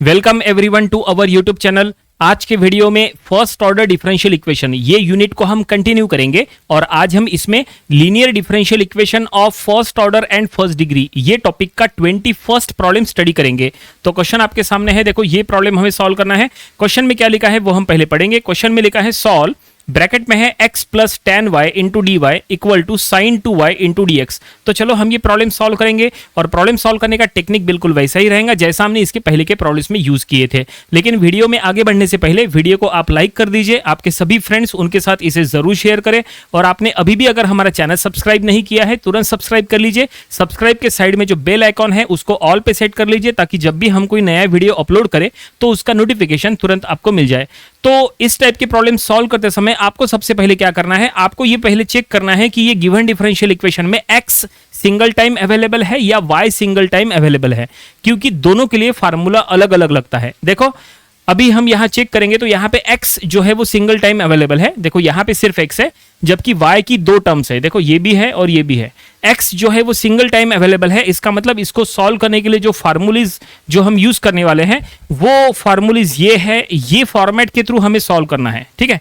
Welcome everyone to our YouTube channel. आज के video में फर्स्ट ऑर्डर डिफरेंशियल इक्वेशन ये यूनिट को हम कंटिन्यू करेंगे और आज हम इसमें linear differential equation of first order and first degree ये टॉपिक का 21st प्रॉब्लम स्टडी करेंगे। तो क्वेश्चन आपके सामने है, देखो ये प्रॉब्लम हमें सॉल्व करना है। क्वेश्चन में क्या लिखा है वो हम पहले पढ़ेंगे। क्वेश्चन में लिखा है सॉल्व, ब्रैकेट में है x plus tan y into d y equal to sine 2y into d x. तो चलो हम ये प्रॉब्लम सॉल्व करेंगे और प्रॉब्लम सॉल्व करने का टेक्निक बिल्कुल वैसा ही रहेगा जैसा हमने इसके पहले के प्रॉब्लम्स में यूज किए थे। लेकिन वीडियो में आगे बढ़ने से पहले वीडियो को आप लाइक कर दीजिए, आपके सभी फ्रेंड्स उनके साथ इसे जरूर शेयर करें और आपने अभी भी अगर हमारा चैनल सब्सक्राइब नहीं किया है तुरंत सब्सक्राइब कर लीजिए। सब्सक्राइब के साइड में जो बेल आइकॉन है उसको ऑल पे सेट कर लीजिए ताकि जब भी हम कोई नया वीडियो अपलोड करें तो उसका नोटिफिकेशन तुरंत आपको मिल जाए। तो इस टाइप के प्रॉब्लम सॉल्व करते समय आपको सबसे पहले क्या करना है, आपको ये पहले चेक करना है कि ये गिवन डिफरेंशियल इक्वेशन में x सिंगल टाइम अवेलेबल है या y सिंगल टाइम अवेलेबल है, क्योंकि दोनों के लिए फार्मूला अलग अलग लगता है। देखो अभी हम यहां चेक करेंगे तो यहां पे x जो है वो सिंगल टाइम अवेलेबल है। देखो यहां पे सिर्फ x है जबकि y की दो टर्म्स है, देखो ये भी है और ये भी है। x जो है वो सिंगल टाइम अवेलेबल है, इसका मतलब इसको सॉल्व करने के लिए जो फार्मूलीज जो हम यूज करने वाले हैं वो फार्मूलीज ये है, ये फॉर्मेट के थ्रू हमें सॉल्व करना है। ठीक है,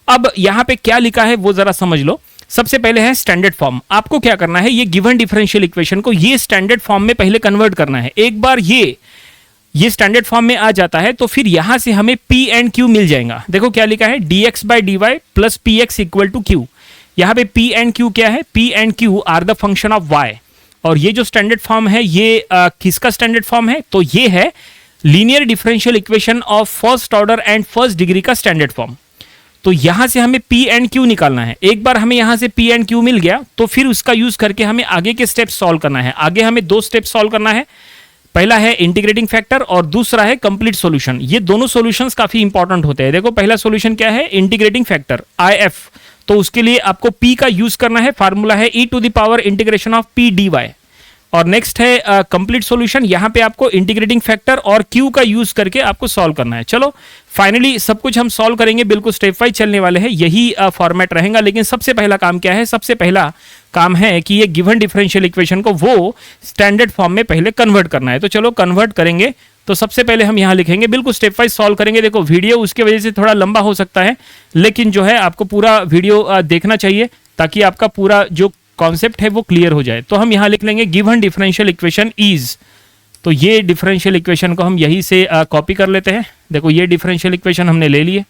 अब यहां पे क्या लिखा है वो जरा समझ लो। सबसे पहले है स्टैंडर्ड फॉर्म। आपको क्या करना है, ये गिवन डिफरेंशियल इक्वेशन को ये स्टैंडर्ड फॉर्म में पहले कन्वर्ट करना है। एक बार ये स्टैंडर्ड फॉर्म में आ जाता है तो फिर यहां से हमें P एंड Q मिल जाएगा। देखो क्या लिखा है, dx by d y plus p x equal to q. यहां पे P एंड Q क्या है, P and Q are the function of y। और ये जो स्टैंडर्ड फॉर्म है ये किसका स्टैंडर्ड फॉर्म है, तो ये है linear differential equation of first order and first degree का स्टैंडर्ड फॉर्म। तो यहां से हमें P एंड Q निकालना है। एक बार हमें यहां से P एंड Q मिल गया तो फिर उसका यूज करके हमें आगे के स्टेप सॉल्व करना है। आगे हमें दो स्टेप सॉल्व करना है, पहला है इंटीग्रेटिंग फैक्टर और दूसरा है कंप्लीट सॉल्यूशन। ये दोनों सॉल्यूशंस काफी इंपॉर्टेंट होते हैं। देखो पहला सॉल्यूशन क्या है, इंटीग्रेटिंग फैक्टर IF। तो उसके लिए आपको P का यूज करना है, फार्मूला है e to the power integration of P dy। और नेक्स्ट है कंप्लीट सॉल्यूशन, यहां पे आपको इंटीग्रेटिंग फैक्टर और Q का यूज करके आपको सॉल्व करना है। चलो फाइनली सब कुछ हम सॉल्व करेंगे, बिल्कुल स्टेप वाइज चलने वाले हैं, यही फॉर्मेट रहेगा। लेकिन सबसे पहला काम क्या है, सबसे पहला काम है कि ये गिवन डिफरेंशियल इक्वेशन को वो स्टैंडर्ड फॉर्म में पहले कन्वर्ट करना है। तो चलो कन्वर्ट करेंगे। तो सबसे पहले हम यहां लिखेंगे, बिल्कुल स्टेप वाइज सॉल्व करेंगे। देखो वीडियो उसके वजह से थोड़ा लंबा हो सकता है, लेकिन जो है आपको पूरा वीडियो देखना चाहिए ताकि आपका पूरा जो कॉन्सेप्ट है वो क्लियर हो जाए। तो हम यहां लिख लेंगे गिवन डिफरेंशियल इक्वेशन इज। तो ये डिफरेंशियल इक्वेशन को हम यहीं से कॉपी कर लेते हैं। देखो ये डिफरेंशियल इक्वेशन हमने ले लिए,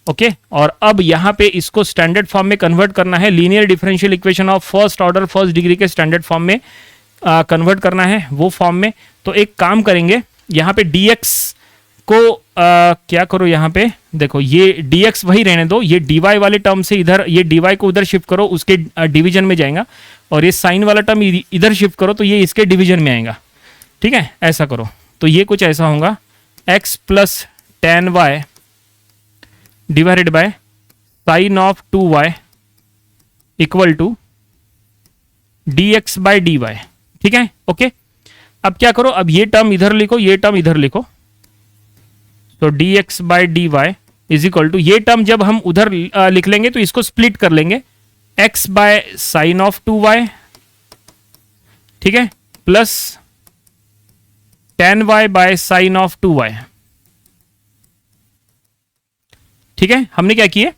ओके। और अब यहां पे इसको स्टैंडर्ड फॉर्म में कन्वर्ट करना है, linear differential equation of first order first degree के स्टैंडर्ड फॉर्म में कन्वर्ट करना है, वो फॉर्म में। तो एक काम करेंगे, यहाँ पे dx को क्या करो, यहाँ पे देखो ये dx वही रहने दो, ये dy वाले टर्म से इधर, ये dy को उधर शिफ्ट करो, उसके डिवीजन में जाएगा। और ये साइन वाला टर्म इधर शिफ्ट करो तो ये इसके डिवीजन में आएगा। ठीक है, ऐसा करो तो ये कुछ ऐसा होगा, x plus tan y divided by sine of 2y equal to dx by dy। ठीक है, ओके। अब क्या करो, अब ये टर्म इधर लिखो, ये टर्म इधर लिखो। तो dx by dy is equal to, ये टर्म जब हम उधर लिख लेंगे तो इसको स्प्लिट कर लेंगे, x by sine of 2y, ठीक है, plus tan y bye sine of 2y। ठीक है, हमने क्या किए,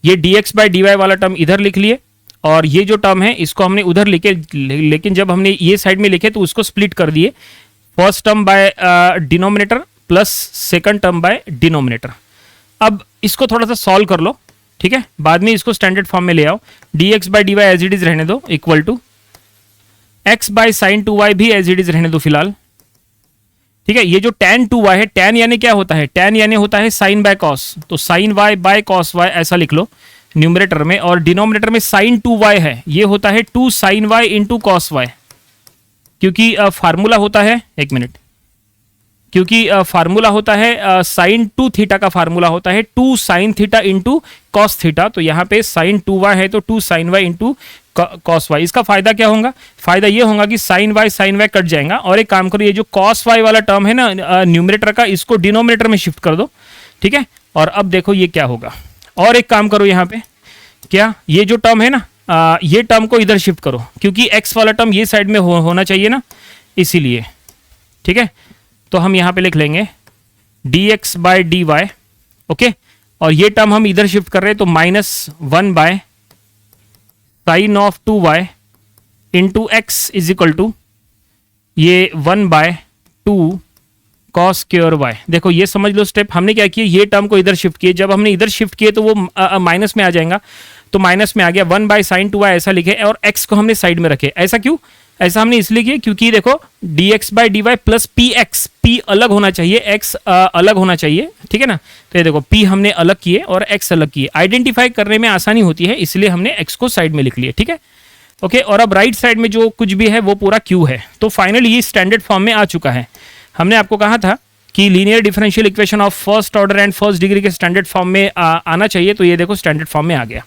ये dx बाय dy वाला टर्म इधर लिख लिए और ये जो टर्म है इसको हमने उधर लिखे, लेकिन जब हमने ये साइड में लिखे तो उसको स्प्लिट कर दिए, first term by denominator plus second term by denominator. अब इसको थोड़ा सा सॉल्व कर लो, ठीक है, बाद में इसको स्टैंडर्ड फॉर्म में ले आओ। dx by dy as it is रहने दो, equal to x by sine 2y भी एज इट इज रहने दो फिलहाल। ठीक है, ये जो tan 2y है, tan यानी क्या होता है, tan यानी होता है साइन बाय कॉस। तो sine y by cos y ऐसा लिख लो न्यूमरेटर में, और डिनोमिनेटर में साइन 2y है, ये होता है 2 sine y into cos y। क्योंकि फार्मूला होता है, एक मिनट, क्योंकि फार्मूला होता है साइन 2 थीटा का फार्मूला होता है 2 sine theta into cos theta. तो यहाँ पे साइन 2y है तो 2 sine y into cos y। इसका फायदा क्या होगा, फायदा ये होगा कि साइन y कट जाएगा। और एक काम करो, ये जो कॉस y वाला टर्म है ना न्यूमरेटर का, इसको डिनोमिनेटर में शिफ्ट कर दो। ठीक है, और अब देखो ये क्या होगा। और एक काम करो, यहाँ पे क्या, ये जो टर्म है ना ये टर्म को इधर शिफ्ट करो, क्योंकि x वाला टर्म ये साइड में होना चाहिए ना, इसीलिए। ठीक है, तो हम यहाँ पे लिख लेंगे dx बाय dy, ओके। और ये टर्म हम इधर शिफ्ट कर रहे हैं तो -1 by sine of 2y into x is equal to ये 1 बाय 2 कॉस स्क्वायर y। देखो ये समझ लो स्टेप, हमने क्या किया, ये टर्म को इधर शिफ्ट किए, जब हमने इधर शिफ्ट किए तो वो माइनस में आ जाएगा, तो माइनस में आ गया, 1 बाय साइन 2y ऐसा लिखे और x को हमने साइड में रखे। ऐसा क्यों? ऐसा हमने इसलिए किया क्योंकि देखो dx by dy plus px, p अलग होना चाहिए, x अलग होना चाहिए, ठीक है ना। तो ये देखो p हमने अलग किए और x अलग किए, आइडेंटिफाई करने में आसानी होती है, इसलिए हमने x को साइड में लिख लिया, ठीक है, ओके। और अब राइट साइड में जो कुछ भी है वो पूरा q है। तो फाइनली ये स्टैंडर्ड फॉर्म में आ चुका है। हमने आपको कहा था कि linear differential equation of first order and first degree के स्टैंडर्ड फॉर्म में आना चाहिए, तो ये देखो स्टैंडर्ड फॉर्म में आ गया।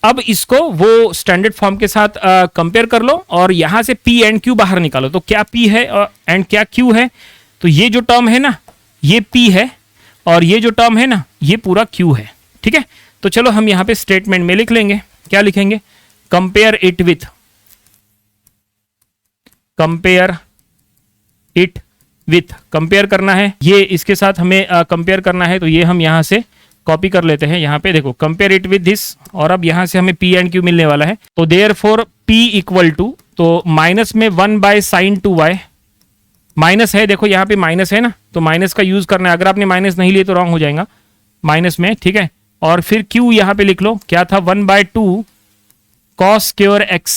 अब इसको वो स्टैंडर्ड फॉर्म के साथ कंपेयर कर लो और यहां से p एंड q बाहर निकालो। तो क्या p है एंड क्या q है? तो ये जो टर्म है ना ये p है और ये जो टर्म है ना ये पूरा q है, ठीक है। तो चलो हम यहां पे स्टेटमेंट में लिख लेंगे, क्या लिखेंगे, compare it with, compare it with, compare करना है, ये इसके साथ हमें कंपेयर करना है, तो ये हम यहां से कॉपी कर लेते हैं। यहाँ पे देखो कंपेयर इट विद दिस, और अब यहाँ से हमें p एंड q मिलने वाला है। तो देयरफॉर p इक्वल टू, तो माइनस में 1 बाय साइन 2y, माइनस है, देखो यहाँ पे माइनस है ना, तो माइनस का यूज करना है, अगर आपने माइनस नहीं लिए तो रॉन्ग हो जाएगा, माइनस में, ठीक है। और फिर q यहाँ पे लिख लो, क्या था, 1 by 2 cos square x,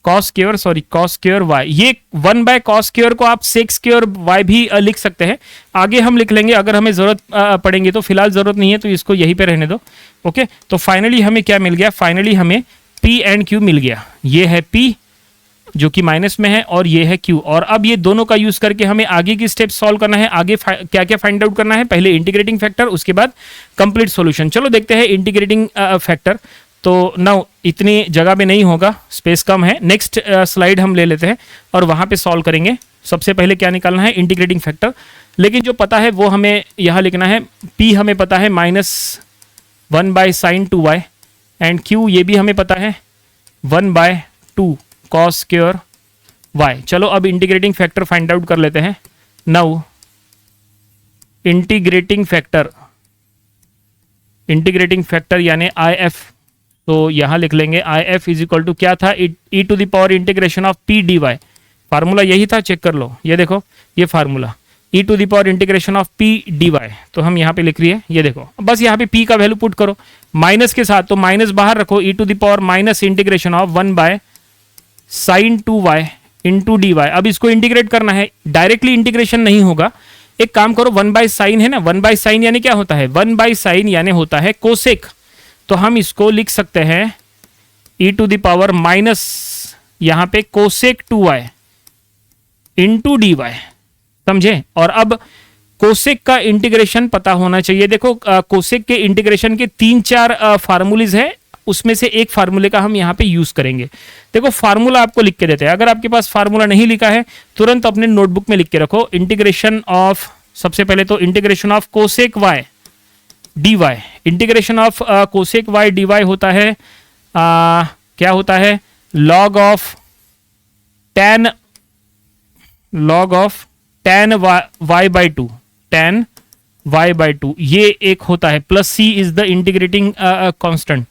cos square y। ये 1 बाय कॉस स्क्वायर को आप सेक स्क्वायर y भी लिख सकते हैं, आगे हम लिख लेंगे अगर हमें जरूरत पड़ेंगे, तो फिलहाल जरूरत नहीं है, तो इसको यहीं पे रहने दो, ओके। तो फाइनली हमें क्या मिल गया, फाइनली हमें p एंड q मिल गया। ये है p जो कि माइनस में है और ये है q, और अब ये दोनों का यूज करके हमें आगे की स्टेप सॉल्व करना है। आगे क्या क्या फाइंड आउट करना है, पहले इंटीग्रेटिंग फैक्टर, उसके बाद कंप्लीट सॉल्यूशन। चलो देखते हैं इंटीग्रेटिंग फैक्टर। तो नाउ इतनी जगह में नहीं होगा, स्पेस कम है, नेक्स्ट स्लाइड हम ले लेते हैं और वहां पे सॉल्व करेंगे। सबसे पहले क्या निकालना है, इंटीग्रेटिंग फैक्टर, लेकिन जो पता है वो हमें यहाँ लिखना है। p हमें पता है -1 by sine 2y and q ये भी हमें पता है 1 बाय 2 कॉस स्क्वायर y। चलो अब इंटीग्रेटिंग फैक्टर फाइंड आउट कर लेते हैं। नाउ इंटीग्रेटिंग फैक्टर यानी IF, तो यहां लिख लेंगे IF इज इक्वल टू क्या था, e to the power integration of p dy। Formula यही था, चेक कर लो, ये देखो ये formula e to the power integration of p dy। तो हम यहाँ पे लिख रही है, ये देखो, बस यहाँ पे p का वैल्यू पुट करो माइनस के साथ, तो माइनस बाहर रखो, e to the power minus integration of 1 by sine 2y into dy। अब इसको इंटीग्रेट करना है, डायरेक्टली इंटीग्रेशन नहीं होगा, एक काम करो, 1 बाय साइन है ना, 1 बाय साइन यानी क्या होता है, 1 बाय साइन यानी होता है कोसेक, तो हम इसको लिख सकते हैं e to the power minus यहां पे कोसेक 2y इंटू dy, समझे। और अब कोसेक का इंटीग्रेशन पता होना चाहिए। देखो कोसेक के इंटीग्रेशन के 3-4 फार्मूलीज है, उसमें से एक फार्मूले का हम यहाँ पे यूज करेंगे। देखो फार्मूला आपको लिख के देते हैं, अगर आपके पास फार्मूला नहीं लिखा है तुरंत अपने नोटबुक में लिख के रखो। इंटीग्रेशन ऑफ, सबसे पहले तो integration of cosec y dy, integration of cosec y dy होता है क्या होता है, log of tan y by 2, tan y by 2, ये एक होता है, plus c is the integrating constant,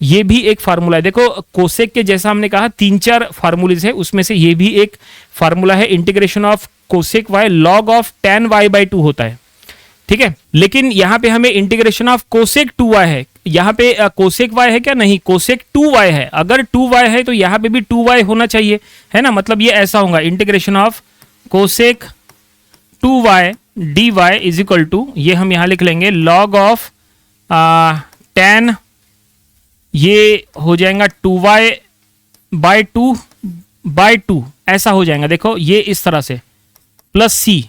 ये भी एक फार्मूला है। देखो कोसेक के जैसा हमने कहा 3-4 फार्मूलेज है, उसमें से ये भी एक फार्मूला है, integration of cosec y log of tan y by 2 होता है, ठीक है। लेकिन यहां पे हमें इंटीग्रेशन ऑफ कोसेक 2y है, यहां पे कोसेक y है क्या, नहीं, कोसेक 2y है। अगर 2y है तो यहां पे भी 2y होना चाहिए, है ना, मतलब ये ऐसा होगा, integration of cosec 2y dy is equal to, ये हम यहां लिख लेंगे log ऑफ tan, ये हो जाएगा 2y बाय 2 ऐसा हो जाएगा। देखो ये इस तरह से, प्लस c,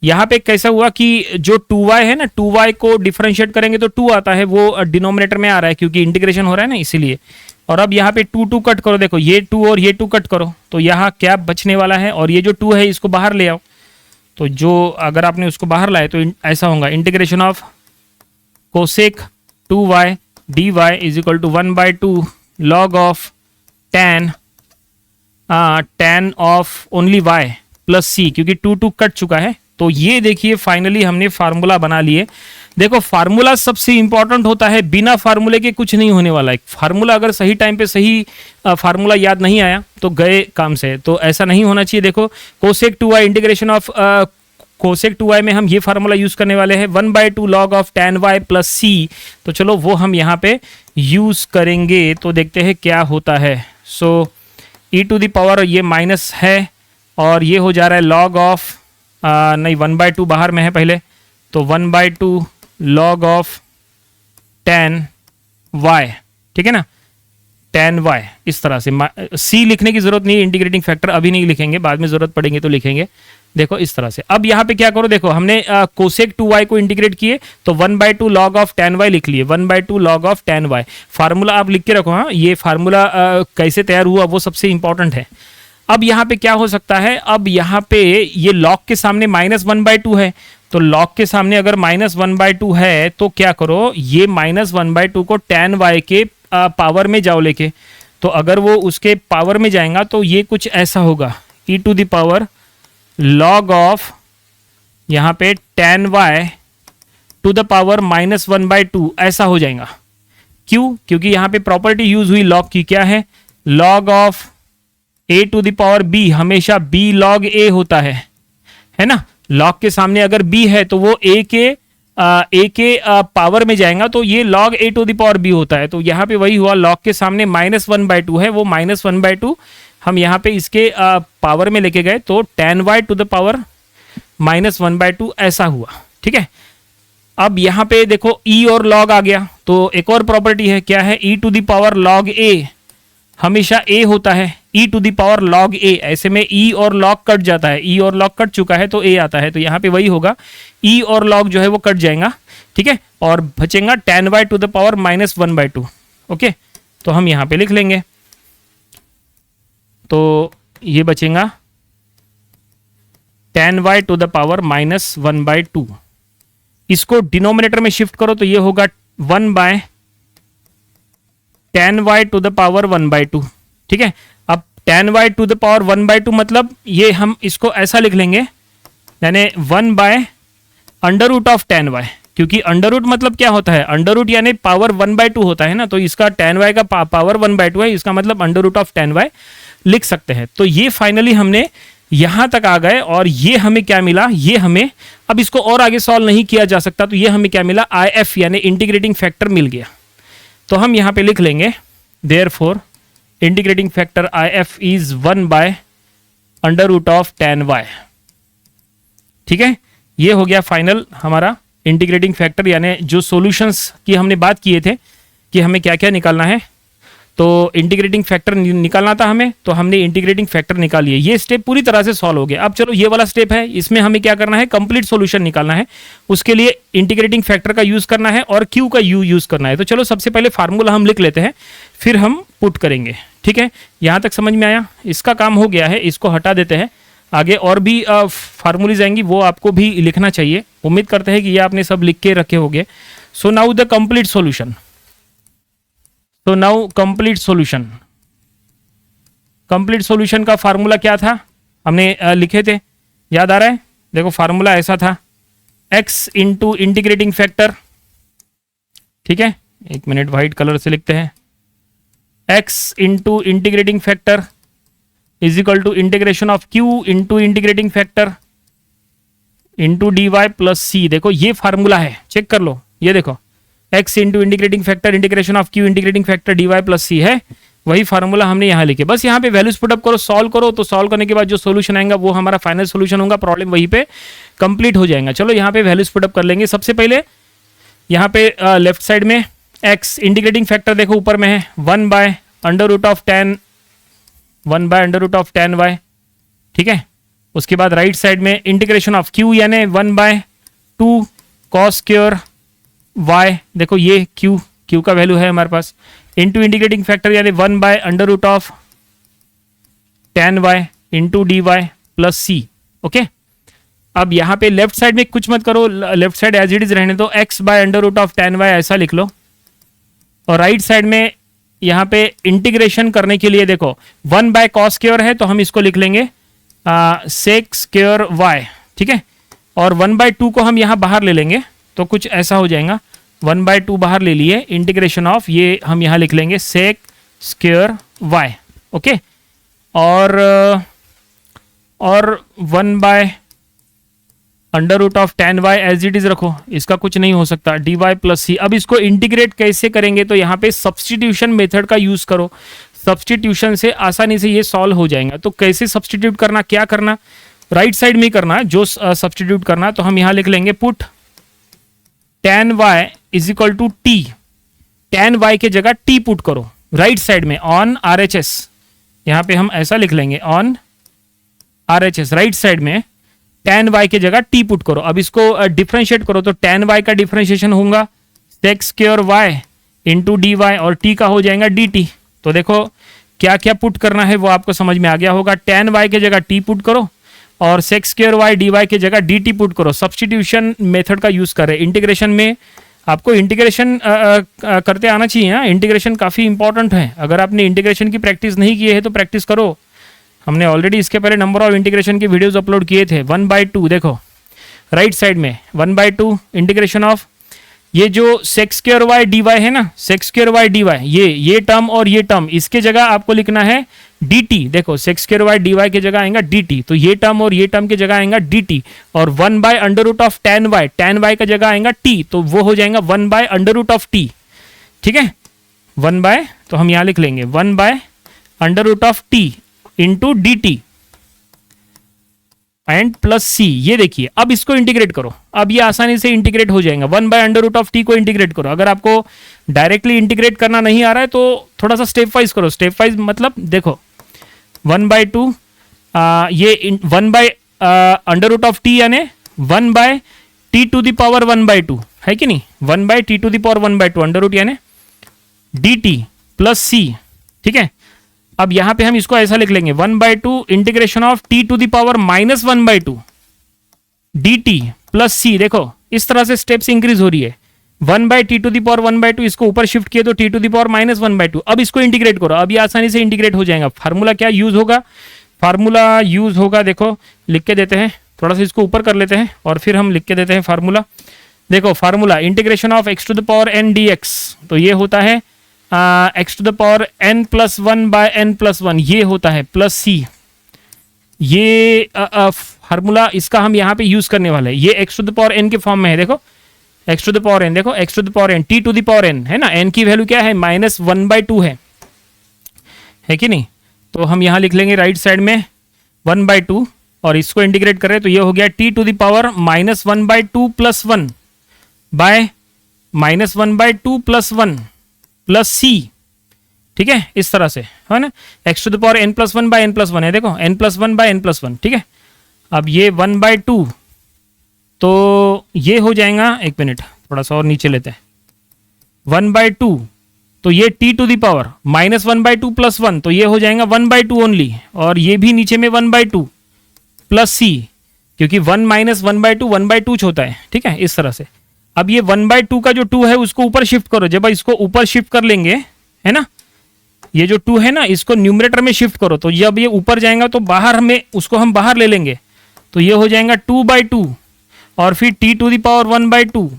यहां पे कैसा हुआ कि जो 2y है ना, 2y को डिफरेंशिएट करेंगे तो 2 आता है, वो डिनोमिनेटर में आ रहा है क्योंकि इंटीग्रेशन हो रहा है ना, इसीलिए। और अब यहाँ पे 2 कट करो, देखो ये 2 और ये 2 कट करो, तो यहाँ क्या बचने वाला है, और ये जो 2 है इसको बाहर ले आओ, तो जो अगर आपने उसको बाहर लाए तो ऐसा होगा, integration of cosec 2y dy is equal to 1 by 2 log of tan of only y plus C, क्योंकि 2 कट चुका है। तो ये देखिए फाइनली हमने फार्मूला बना लिए। देखो फार्मूला सबसे इंपॉर्टेंट होता है, बिना फार्मूले के कुछ नहीं होने वाला है। फार्मूला अगर सही टाइम पे सही फार्मूला याद नहीं आया तो गए काम से, तो ऐसा नहीं होना चाहिए। देखो cosec 2y integration of cosec 2y में हम ये फार्मूला यूज करने वाले हैं 1/2 log of tan y plus C. तो चलो वो हम यहाँ पे यूज करेंगे, तो देखते हैं क्या होता है। सो e टू द पावर ये माइनस है और ये हो जा रहा है log ऑफ नहीं 1/2 बाहर में है पहले, तो 1/2 log ऑफ tan y, ठीक है ना, tan y इस तरह से। c लिखने की जरूरत नहीं है, इंटीग्रेटिंग फैक्टर अभी नहीं लिखेंगे, बाद में जरूरत पड़ेंगे तो लिखेंगे। देखो इस तरह से। अब यहाँ पे क्या करो, देखो हमने कोसेक 2y को इंटीग्रेट किए तो 1/2 log ऑफ tan y लिख लिए, 1/2 log of tan y। Formula आप लिख के रखो, हाँ, ये फार्मूला कैसे तैयार हुआ वो सबसे इंपॉर्टेंट है। अब यहाँ पे क्या हो सकता है, अब यहाँ पे ये log के सामने -1/2 है, तो log के सामने अगर -1/2 है तो क्या करो, ये -1/2 को tan y के पावर में जाओ लेके। तो अगर वो उसके पावर में जाएगा तो ये कुछ ऐसा होगा, e to the power log of यहाँ पे tan y to the power -1/2 ऐसा हो जाएगा। क्यों? क्योंकि यहाँ पे प्रॉपर्टी यूज हुई log की, क्या है, log of a to the power b हमेशा b log a होता है ना। log के सामने अगर b है तो वो a के पावर में जाएगा, तो ये log a to the power b होता है। तो यहाँ पे वही हुआ, log के सामने -1/2 है, वो -1/2 हम यहाँ पे इसके पावर में लेके गए, तो tan y to the power -1/2 ऐसा हुआ, ठीक है। अब यहाँ पे देखो e और log आ गया, तो एक और प्रॉपर्टी है, क्या है, e to the power log a हमेशा a होता है, e to the power log a। ऐसे में e और log कट जाता है, e और log कट चुका है तो a आता है, तो यहाँ पे वही होगा, e और log जो है वो कट जाएगा, ठीक है, और बचेगा tan y to the power -1/2। Okay, तो हम यहाँ पे लिख लेंगे, तो ये बचेगा tan y to the power -1/2। इसको डिनोमिनेटर में शिफ्ट करो तो ये होगा 1/tan y to the power 1/2, ठीक है। अब tan y to the power 1/2 मतलब ये हम इसको ऐसा लिख लेंगे, यानी 1/√ऑफ tan y, क्योंकि अंडर मतलब क्या होता है, अंडर यानी पावर 1/2 होता है ना, तो इसका tan y का पावर 1/2 है, इसका मतलब अंडर ऑफ tan y लिख सकते हैं। तो ये फाइनली हमने यहां तक आ गए, और ये हमें क्या मिला, ये हमें, अब इसको और आगे सॉल्व नहीं किया जा सकता, तो ये हमें क्या मिला, IF यानी इंटीग्रेटिंग फैक्टर मिल गया। तो हम यहां पे लिख लेंगे therefore integrating factor IF is 1/√ऑफ tan y, ठीक है। ये हो गया फाइनल हमारा इंटीग्रेटिंग फैक्टर, यानी जो सॉल्यूशंस की हमने बात किए थे कि हमें क्या क्या निकालना है, तो इंटीग्रेटिंग फैक्टर निकालना था हमें, तो हमने इंटीग्रेटिंग फैक्टर निकाल लिए। ये स्टेप पूरी तरह से सॉल्व हो गया। अब चलो ये वाला स्टेप है, इसमें हमें क्या करना है, कंप्लीट सॉल्यूशन निकालना है। उसके लिए इंटीग्रेटिंग फैक्टर का यूज करना है और क्यू का यूज करना है। तो चलो सबसे पहले फार्मूला हम लिख लेते हैं, फिर हम पुट करेंगे, ठीक है। यहां तक समझ में आया, इसका काम हो गया है, इसको हटा देते हैं। आगे और भी फार्मूलीज आएंगी, वो आपको भी लिखना चाहिए। उम्मीद करते हैं कि ये आपने सब लिख के रखे होंगे। So now the complete solution. तो now complete solution, complete solution का फार्मूला क्या था, हमने लिखे थे, याद आ रहा है? देखो फार्मूला ऐसा था, x इंटू इंटीग्रेटिंग फैक्टर, ठीक है, एक मिनट व्हाइट कलर से लिखते हैं, x into integrating factor is equal to integration of q into integrating factor into dy plus C. देखो ये फार्मूला है, चेक कर लो, ये देखो x into integrating factor integration of q integrating factor dy plus C है, वही formula हमने यहाँ लिखे। बस यहाँ पे वैल्यूज पुटअप करो, सॉल्व करो, तो सॉल्व करने के बाद जो सोल्यूशन आएगा वो हमारा फाइनल सोल्यूशन होगा, प्रॉब्लम वहीं पे कंप्लीट हो जाएगा। चलो यहाँ पे वैल्यूज पुटअप कर लेंगे। सबसे पहले यहाँ पे लेफ्ट साइड में x इंटीग्रेटिंग फैक्टर देखो ऊपर में है 1/√ऑफ tan y, ठीक है। उसके बाद राइट साइड में इंटीग्रेशन ऑफ q यानी 1/2 cos स्क्वायर y, देखो ये q का वैल्यू है हमारे पास, इंटू इंटीग्रेटिंग फैक्टर यानी 1/√ऑफ tan y into dy plus C. Okay, अब यहाँ पे लेफ्ट साइड में कुछ मत करो, left side as it is रहने दो, x/√ऑफ tan y ऐसा लिख लो। और राइट साइड में यहाँ पे इंटीग्रेशन करने के लिए देखो 1/cos स्क्वायर है, तो हम इसको लिख लेंगे सेक स्क्वायर वाई, ठीक है। और 1/2 को हम यहाँ बाहर ले लेंगे तो कुछ ऐसा हो जाएगा, 1/2 बाहर ले लिए, इंटीग्रेशन ऑफ ये हम यहाँ लिख लेंगे सेक स्क्वायर वाई, ओके। और 1/√tan y as it is रखो, इसका कुछ नहीं हो सकता, dy प्लस सी। अब इसको इंटीग्रेट कैसे करेंगे, तो यहाँ पे सब्सटीट्यूशन मेथड का यूज करो, सब्सटीट्यूशन से आसानी से ये सॉल्व हो जाएगा। तो कैसे सब्सटीट्यूट करना, क्या करना, राइट साइड में ही करना है जो सब्सटीट्यूट करना। तो हम यहाँ लिख लेंगे put tan y is equal to t, tan y के जगह t पुट करो राइट साइड में ऑन RHS, यहाँ पे हम ऐसा लिख लेंगे ऑन RHS, राइट साइड में tan y के जगह t पुट करो। अब इसको डिफरेंशिएट करो तो tan y का डिफरेंशिएशन होगा sec square y into d y, और t का हो जाएगा dt। तो देखो क्या क्या पुट करना है वो आपको समझ में आ गया होगा। tan y के जगह t पुट करो और सेक स्क्वायर y dy के जगह dt पुट करो। सब्सटीट्यूशन मेथड का यूज करें। इंटीग्रेशन में आपको इंटीग्रेशन करते आना चाहिए, इंटीग्रेशन काफ़ी इंपॉर्टेंट है। अगर आपने इंटीग्रेशन की प्रैक्टिस नहीं की है तो प्रैक्टिस करो। हमने ऑलरेडी इसके पहले नंबर ऑफ इंटीग्रेशन की वीडियोस अपलोड किए थे। 1/2 देखो राइट साइड में 1/2 इंटीग्रेशन ऑफ ये जो sec square y d y है ना, sec square y d y, ये टर्म और ये टर्म, इसके जगह आपको लिखना है dt। देखो sec square y d y के जगह आएगा dt, तो ये टर्म और ये टर्म के जगह आएगा dt। और 1/√tan y, tan y का जगह आएगा t, तो वो हो जाएगा 1/√t, ठीक है। 1 तो हम यहाँ लिख लेंगे 1/√t into dt and plus C. ये देखिए अब इसको इंटीग्रेट करो, अब ये आसानी से इंटीग्रेट हो जाएगा। 1/√t को इंटीग्रेट करो। अगर आपको डायरेक्टली इंटीग्रेट करना नहीं आ रहा है तो थोड़ा सा स्टेप वाइज करो। स्टेप वाइज मतलब देखो 1/2 ये 1/√t यानी 1/t⁻1/2 है कि नहीं, 1/t⁻1/2 √, यानी dt प्लस सी, ठीक है। अब यहां पे हम इसको ऐसा लिख लेंगे 1/2 integration of t⁻−1/2 dt plus C. देखो इस तरह से स्टेप्स इंक्रीज हो रही है। 1/t⁻1/2 इसको ऊपर शिफ्ट किए तो t⁻−1/2। अब इसको इंटीग्रेट करो, अब ये आसानी से इंटीग्रेट हो जाएगा। फार्मूला क्या यूज होगा, फार्मूला यूज होगा, देखो लिख के देते हैं, थोड़ा सा इसको ऊपर कर लेते हैं और फिर हम लिख के देते हैं फार्मूला। देखो formula integration of x⁴n dx, तो ये होता है x⁴n+1/n+1, ये होता है प्लस सी। ये फार्मूला इसका हम यहाँ पे यूज करने वाले हैं। ये x⁴n के फॉर्म में है। देखो x⁴n, देखो x⁴n t⁴n है ना, n की वैल्यू क्या है -1/2 है कि नहीं। तो हम यहाँ लिख लेंगे राइट साइड में 1/2 और इसको इंटीग्रेट करें तो ये हो गया t⁻−1/2 + 1 बाय -1/2 + 1 प्लस सी, ठीक है, इस तरह से है ना। x⁴n+1/n+1 है, देखो n+1/n+1, ठीक है। अब ये 1/2 तो ये हो जाएगा, एक मिनट थोड़ा सा और नीचे लेते हैं, 1/2 तो ये t⁻−1/2 + 1 तो ये हो जाएगा 1/2 ओनली, और ये भी नीचे में 1/2 प्लस सी, क्योंकि 1 - 1/2 1/2 होता है, ठीक है, इस तरह से। अब ये 1/2 का जो 2 है उसको ऊपर शिफ्ट करो। जब इसको ऊपर शिफ्ट कर लेंगे है ना, ये जो 2 है ना इसको न्यूमरेटर में शिफ्ट करो, तो जब ये ऊपर जाएगा तो बाहर हमें उसको हम बाहर ले लेंगे, तो ये हो जाएगा 2/2 और फिर t⁻1/2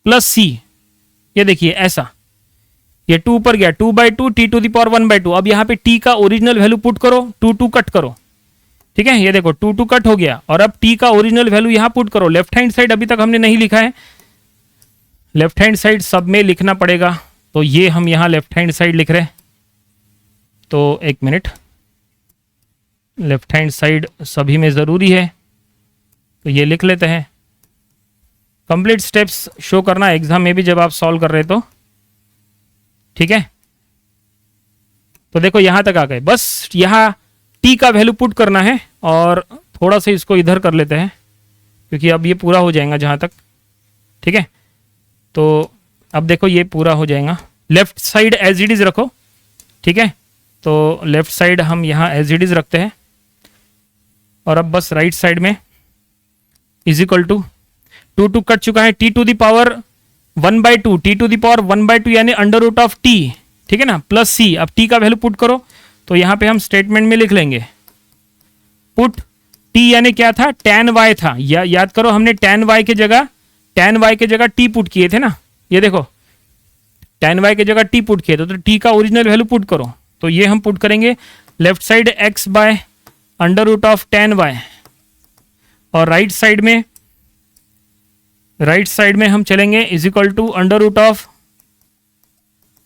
प्लस सी। ये देखिए ऐसा, ये 2 ऊपर गया, 2/2 t⁻1/2। अब यहाँ पे t का ओरिजिनल वैल्यू पुट करो, 2 कट करो, ठीक है। ये देखो 2 कट हो गया और अब t का ओरिजिनल वैल्यू यहां पुट करो। लेफ्ट हैंड साइड अभी तक हमने नहीं लिखा है, लेफ्ट हैंड साइड सब में लिखना पड़ेगा, तो ये हम यहां लेफ्ट हैंड साइड लिख रहे हैं। तो एक मिनट, लेफ्ट हैंड साइड सभी में जरूरी है तो ये लिख लेते हैं। कंप्लीट स्टेप्स शो करना एग्जाम में भी जब आप सॉल्व कर रहे तो, ठीक है। तो देखो यहां तक आ गए, बस यहां t का वैल्यू पुट करना है और थोड़ा सा इसको इधर कर लेते हैं क्योंकि अब ये पूरा हो जाएगा जहां तक, ठीक है। तो अब देखो ये पूरा हो जाएगा। Left side as it is रखो, ठीक है। तो लेफ्ट साइड हम यहाँ एज इट इज रखते हैं और अब बस राइट साइड में इज इक्वल टू 2 कट चुका है, t⁻1/2 t⁻1/2 यानी √t, ठीक है ना, प्लस सी। अब t का वैल्यू पुट करो तो यहाँ पे हम स्टेटमेंट में लिख लेंगे पुट टी यानी क्या था, tan y था, याद करो हमने tan y के जगह t पुट किए थे ना, ये देखो tan y के जगह t पुट किए थे, तो t का ओरिजिनल वैल्यू पुट करो, तो ये हम पुट करेंगे left side x by under root of tan y, और राइट साइड में हम चलेंगे is equal to under root of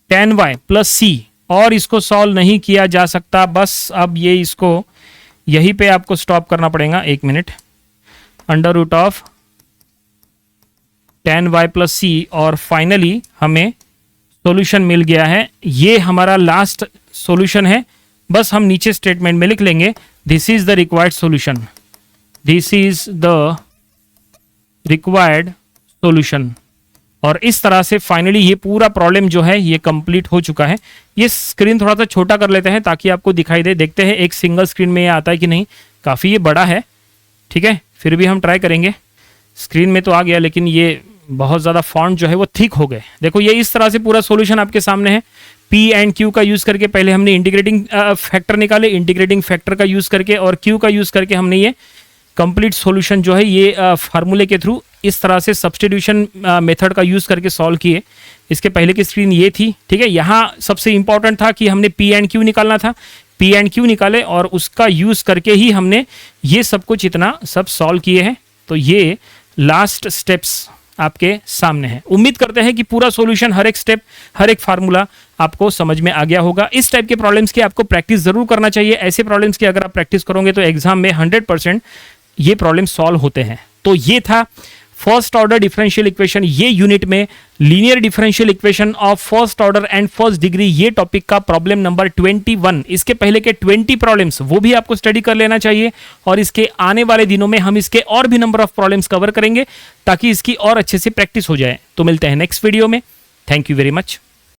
tan y plus c, और इसको सॉल्व नहीं किया जा सकता, बस अब ये इसको यहीं पे आपको स्टॉप करना पड़ेगा, एक minute, under root of tan y plus c, और फाइनली हमें सॉल्यूशन मिल गया है। ये हमारा लास्ट सॉल्यूशन है, बस हम नीचे स्टेटमेंट में लिख लेंगे this is the required solution, this is the required solution, और इस तरह से फाइनली ये पूरा प्रॉब्लम जो है ये कंप्लीट हो चुका है। ये स्क्रीन थोड़ा सा छोटा कर लेते हैं ताकि आपको दिखाई दे, देखते हैं एक सिंगल स्क्रीन में ये आता है कि नहीं, काफ़ी ये बड़ा है, ठीक है, फिर भी हम ट्राई करेंगे। स्क्रीन में तो आ गया, लेकिन ये बहुत ज़्यादा फॉन्ट जो है वो थिक हो गए। देखो ये इस तरह से पूरा सॉल्यूशन आपके सामने है। पी एंड क्यू का यूज़ करके पहले हमने इंटीग्रेटिंग फैक्टर निकाले, इंटीग्रेटिंग फैक्टर का यूज़ करके और क्यू का यूज़ करके हमने ये कंप्लीट सॉल्यूशन जो है ये फार्मूले के थ्रू इस तरह से सब्स्टिट्यूशन मेथड का यूज़ करके सॉल्व किए। इसके पहले की स्क्रीन ये थी, ठीक है। यहाँ सबसे इंपॉर्टेंट था कि हमने पी एंड क्यू निकालना था, पी एंड क्यू निकाले और उसका यूज़ करके ही हमने ये सब कुछ इतना सब सॉल्व किए हैं। तो ये लास्ट स्टेप्स आपके सामने है। उम्मीद करते हैं कि पूरा सॉल्यूशन, हर एक स्टेप, हर एक फार्मूला आपको समझ में आ गया होगा। इस टाइप के प्रॉब्लम्स की आपको प्रैक्टिस जरूर करना चाहिए। ऐसे प्रॉब्लम्स की अगर आप प्रैक्टिस करोगे तो एग्जाम में 100% ये प्रॉब्लम सॉल्व होते हैं। तो ये था फर्स्ट ऑर्डर डिफरेंशियल इक्वेशन, ये यूनिट में linear differential equation of first order and first degree, ये टॉपिक का प्रॉब्लम नंबर 21। इसके पहले के 20 प्रॉब्लम्स वो भी आपको स्टडी कर लेना चाहिए, और इसके आने वाले दिनों में हम इसके और भी नंबर ऑफ प्रॉब्लम्स कवर करेंगे ताकि इसकी और अच्छे से प्रैक्टिस हो जाए। तो मिलते हैं नेक्स्ट वीडियो में। Thank you very much.